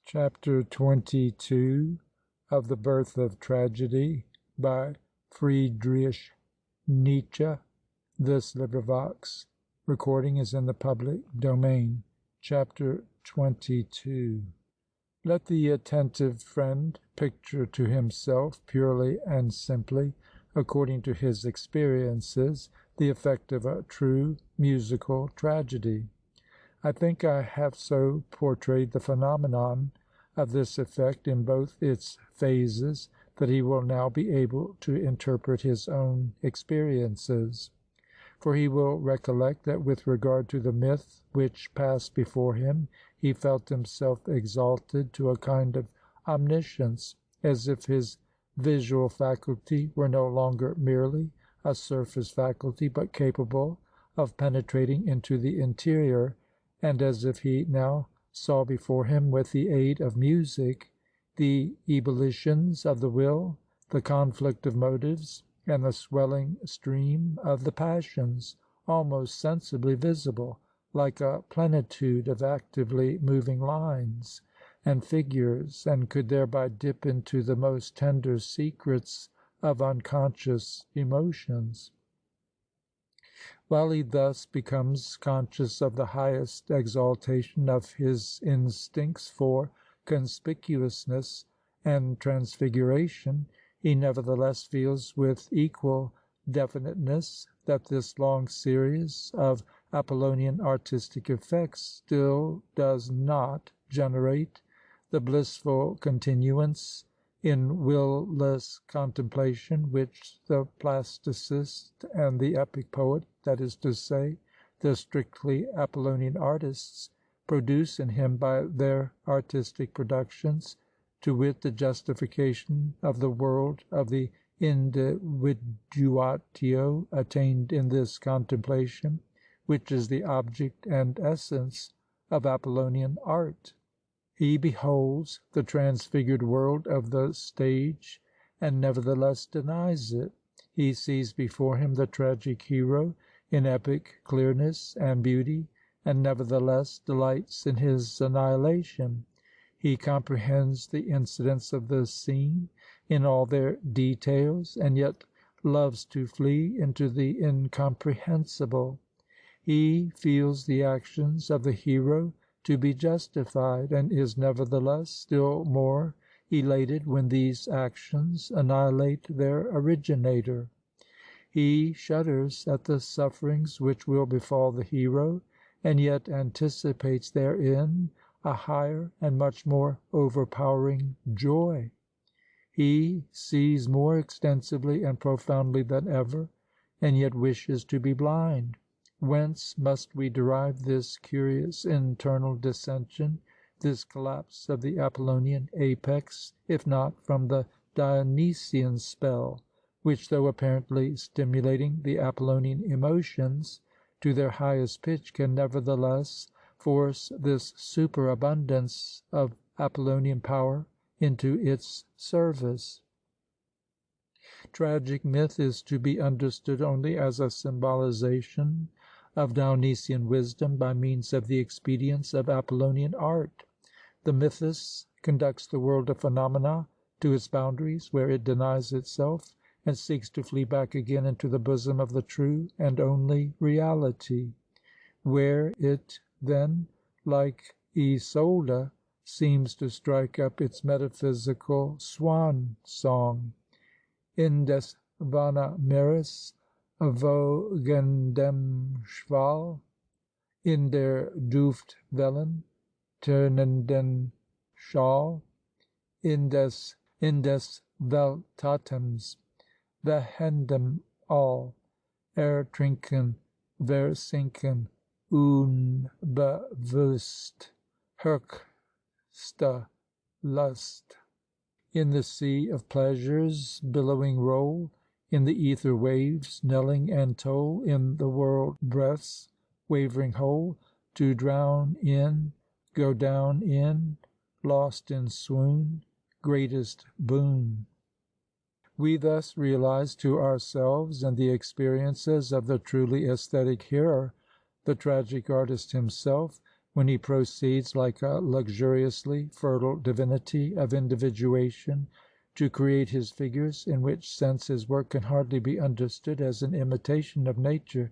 Chapter 22 of the Birth of Tragedy by Friedrich Nietzsche. Recording is in the public domain. Chapter 22. Let the attentive friend picture to himself, purely and simply, according to his experiences, the effect of a true musical tragedy. I think I have so portrayed the phenomenon of this effect in both its phases that he will now be able to interpret his own experiences. For he will recollect that with regard to the myth which passed before him, he felt himself exalted to a kind of omniscience, as if his visual faculty were no longer merely a surface faculty, but capable of penetrating into the interior, and as if he now saw before him, with the aid of music, the ebullitions of the will, the conflict of motives, and the swelling stream of the passions, almost sensibly visible, like a plenitude of actively moving lines and figures, and could thereby dip into the most tender secrets of unconscious emotions. While he thus becomes conscious of the highest exaltation of his instincts for conspicuousness and transfiguration, he nevertheless feels with equal definiteness that this long series of Apollonian artistic effects still does not generate the blissful continuance in will-less contemplation which the plasticist and the epic poet, that is to say, the strictly Apollonian artists, produce in him by their artistic productions, to wit, the justification of the world of the individuatio attained in this contemplation, which is the object and essence of Apollonian art. He beholds the transfigured world of the stage, and nevertheless denies it. He sees before him the tragic hero in epic clearness and beauty, and nevertheless delights in his annihilation. He comprehends the incidents of the scene in all their details, and yet loves to flee into the incomprehensible. He feels the actions of the hero to be justified, and is nevertheless still more elated when these actions annihilate their originator. He shudders at the sufferings which will befall the hero, and yet anticipates therein a higher and much more overpowering joy. He sees more extensively and profoundly than ever, and yet wishes to be blind. Whence must we derive this curious internal dissension, this collapse of the Apollonian apex, if not from the Dionysian spell, which, though apparently stimulating the Apollonian emotions to their highest pitch, can nevertheless force this superabundance of Apollonian power into its service? Tragic myth is to be understood only as a symbolization of Dionysian wisdom by means of the expedients of Apollonian art. The mythus conducts the world of phenomena to its boundaries, where it denies itself, and seeks to flee back again into the bosom of the true and only reality, where it then, like Isolde, seems to strike up its metaphysical swan song. In des Wandermeers wogendem Schwal, in der Duft Wellen, tönenden Schal, in des Weltatems, wehendem all, ertrinken, versinken, unbewusst, höchste Lust. In the sea of pleasures billowing roll, in the ether waves knelling and toll, in the world breaths wavering whole, to drown in, go down in, lost in swoon, greatest boon. We thus realize to ourselves, in the experiences of the truly aesthetic hearer, the tragic artist himself, when he proceeds, like a luxuriously fertile divinity of individuation, to create his figures, in which sense his work can hardly be understood as an imitation of nature,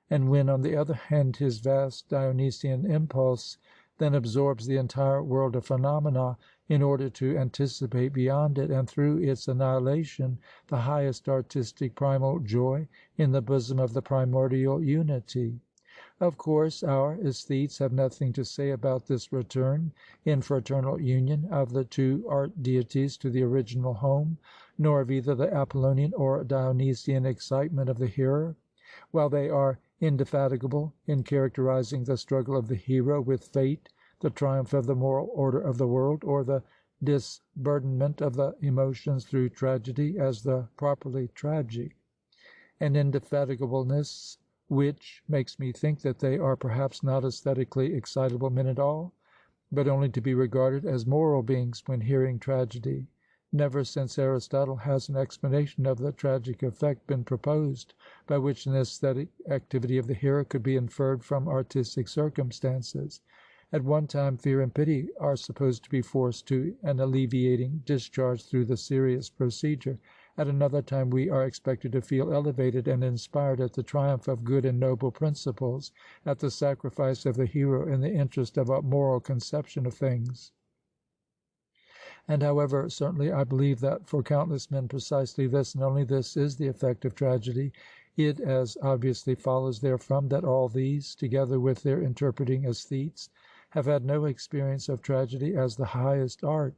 and when, on the other hand, his vast Dionysian impulse then absorbs the entire world of phenomena in order to anticipate beyond it, and through its annihilation, the highest artistic primal joy in the bosom of the primordial unity. Of course, our aesthetes have nothing to say about this return in fraternal union of the two art deities to the original home, nor of either the Apollonian or Dionysian excitement of the hearer, while they are indefatigable in characterizing the struggle of the hero with fate, the triumph of the moral order of the world, or the disburdenment of the emotions through tragedy as the properly tragic, an indefatigableness which makes me think that they are perhaps not aesthetically excitable men at all, but only to be regarded as moral beings when hearing tragedy. Never since Aristotle has an explanation of the tragic effect been proposed, by which an aesthetic activity of the hearer could be inferred from artistic circumstances. At one time fear and pity are supposed to be forced to an alleviating discharge through the serious procedure. At another time we are expected to feel elevated and inspired at the triumph of good and noble principles, at the sacrifice of the hero in the interest of a moral conception of things. And however certainly I believe that for countless men precisely this and only this is the effect of tragedy, it as obviously follows therefrom that all these, together with their interpreting aesthetes, have had no experience of tragedy as the highest art.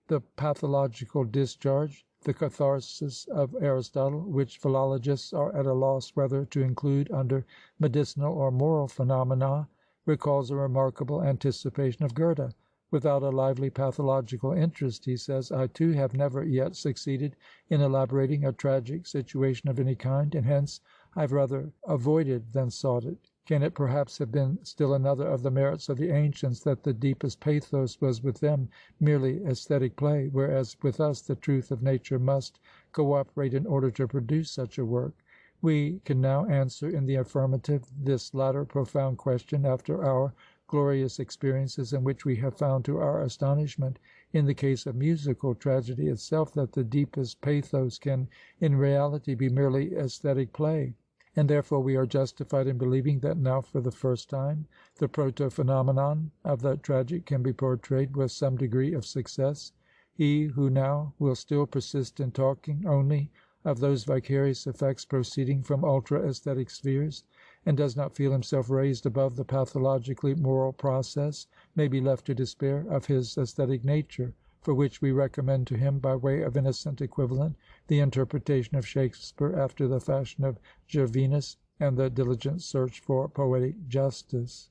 The pathological discharge, the catharsis of Aristotle, which philologists are at a loss whether to include under medicinal or moral phenomena, recalls a remarkable anticipation of Goethe. Without a lively pathological interest, he says, I too have never yet succeeded in elaborating a tragic situation of any kind, and hence I have rather avoided than sought it. Can it perhaps have been still another of the merits of the ancients that the deepest pathos was with them merely aesthetic play, whereas with us the truth of nature must co-operate in order to produce such a work? We can now answer in the affirmative this latter profound question after our glorious experiences, in which we have found to our astonishment, in the case of musical tragedy itself, that the deepest pathos can in reality be merely aesthetic play. And therefore we are justified in believing that now for the first time the proto-phenomenon of the tragic can be portrayed with some degree of success. He who now will still persist in talking only of those vicarious effects proceeding from ultra-aesthetic spheres, and does not feel himself raised above the pathologically moral process, may be left to despair of his aesthetic nature, for which we recommend to him, by way of innocent equivalent, the interpretation of Shakespeare after the fashion of Gervinus, and the diligent search for poetic justice.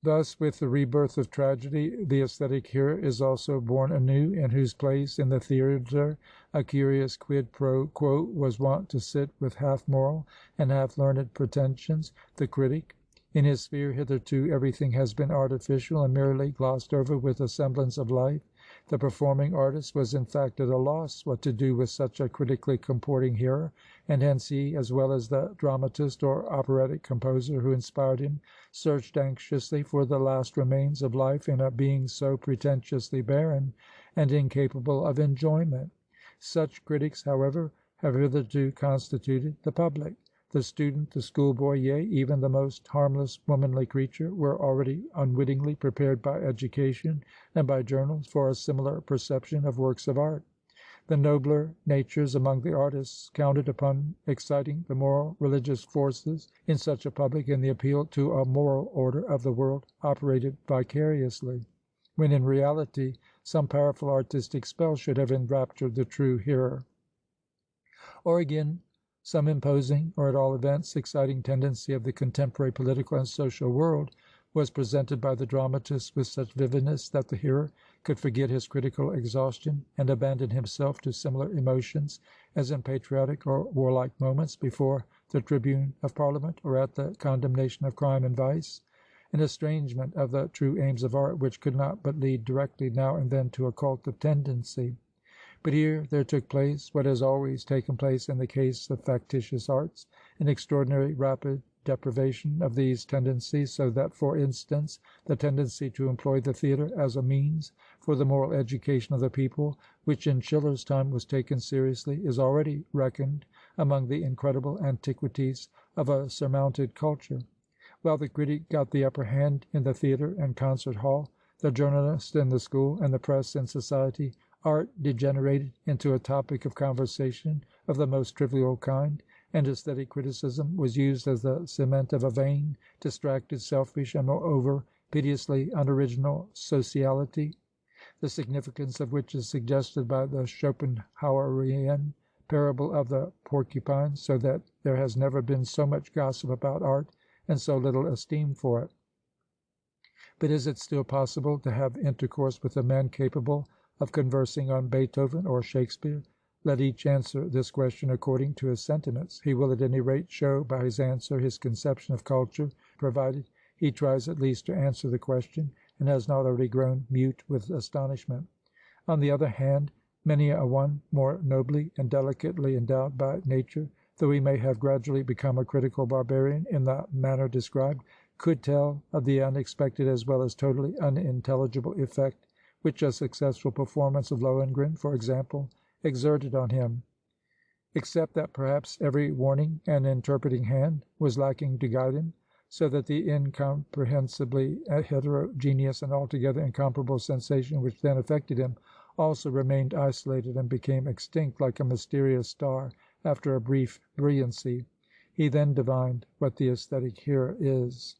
Thus, with the rebirth of tragedy, the aesthetic hearer is also born anew, in whose place in the theatre a curious quid pro quo was wont to sit with half moral and half learned pretensions, the critic. In his sphere hitherto everything has been artificial and merely glossed over with a semblance of life. The performing artist was in fact at a loss what to do with such a critically comporting hearer, and hence he, as well as the dramatist or operatic composer who inspired him, searched anxiously for the last remains of life in a being so pretentiously barren and incapable of enjoyment. Such critics, however, have hitherto constituted the public. The student, the schoolboy, yea, even the most harmless womanly creature, were already unwittingly prepared by education and by journals for a similar perception of works of art. The nobler natures among the artists counted upon exciting the moral religious forces in such a public, and the appeal to a moral order of the world operated vicariously, when in reality some powerful artistic spell should have enraptured the true hearer. Or again, some imposing, or at all events exciting tendency of the contemporary political and social world was presented by the dramatist with such vividness that the hearer could forget his critical exhaustion and abandon himself to similar emotions as in patriotic or warlike moments before the tribune of Parliament, or at the condemnation of crime and vice, an estrangement of the true aims of art which could not but lead directly now and then to a cult of tendency. But here there took place what has always taken place in the case of factitious arts, an extraordinary, rapid, deprivation of these tendencies, so that, for instance, the tendency to employ the theatre as a means for the moral education of the people, which in Schiller's time was taken seriously, is already reckoned among the incredible antiquities of a surmounted culture. While the critic got the upper hand in the theatre and concert hall, the journalist in the school, and the press in society, art degenerated into a topic of conversation of the most trivial kind, and aesthetic criticism was used as the cement of a vain, distracted, selfish, and moreover piteously unoriginal sociality, the significance of which is suggested by the Schopenhauerian parable of the porcupine, so that there has never been so much gossip about art and so little esteem for it. But is it still possible to have intercourse with a man capable of conversing on Beethoven or Shakespeare? Let each answer this question according to his sentiments. He will at any rate show by his answer his conception of culture, provided he tries at least to answer the question, and has not already grown mute with astonishment. On the other hand, many a one, more nobly and delicately endowed by nature, though he may have gradually become a critical barbarian in the manner described, could tell of the unexpected as well as totally unintelligible effect which a successful performance of Lohengrin, for example, exerted on him, except that perhaps every warning and interpreting hand was lacking to guide him, so that the incomprehensibly heterogeneous and altogether incomparable sensation which then affected him also remained isolated and became extinct like a mysterious star after a brief brilliancy. He then divined what the aesthetic hearer is.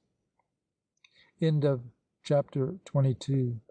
Chapter 23.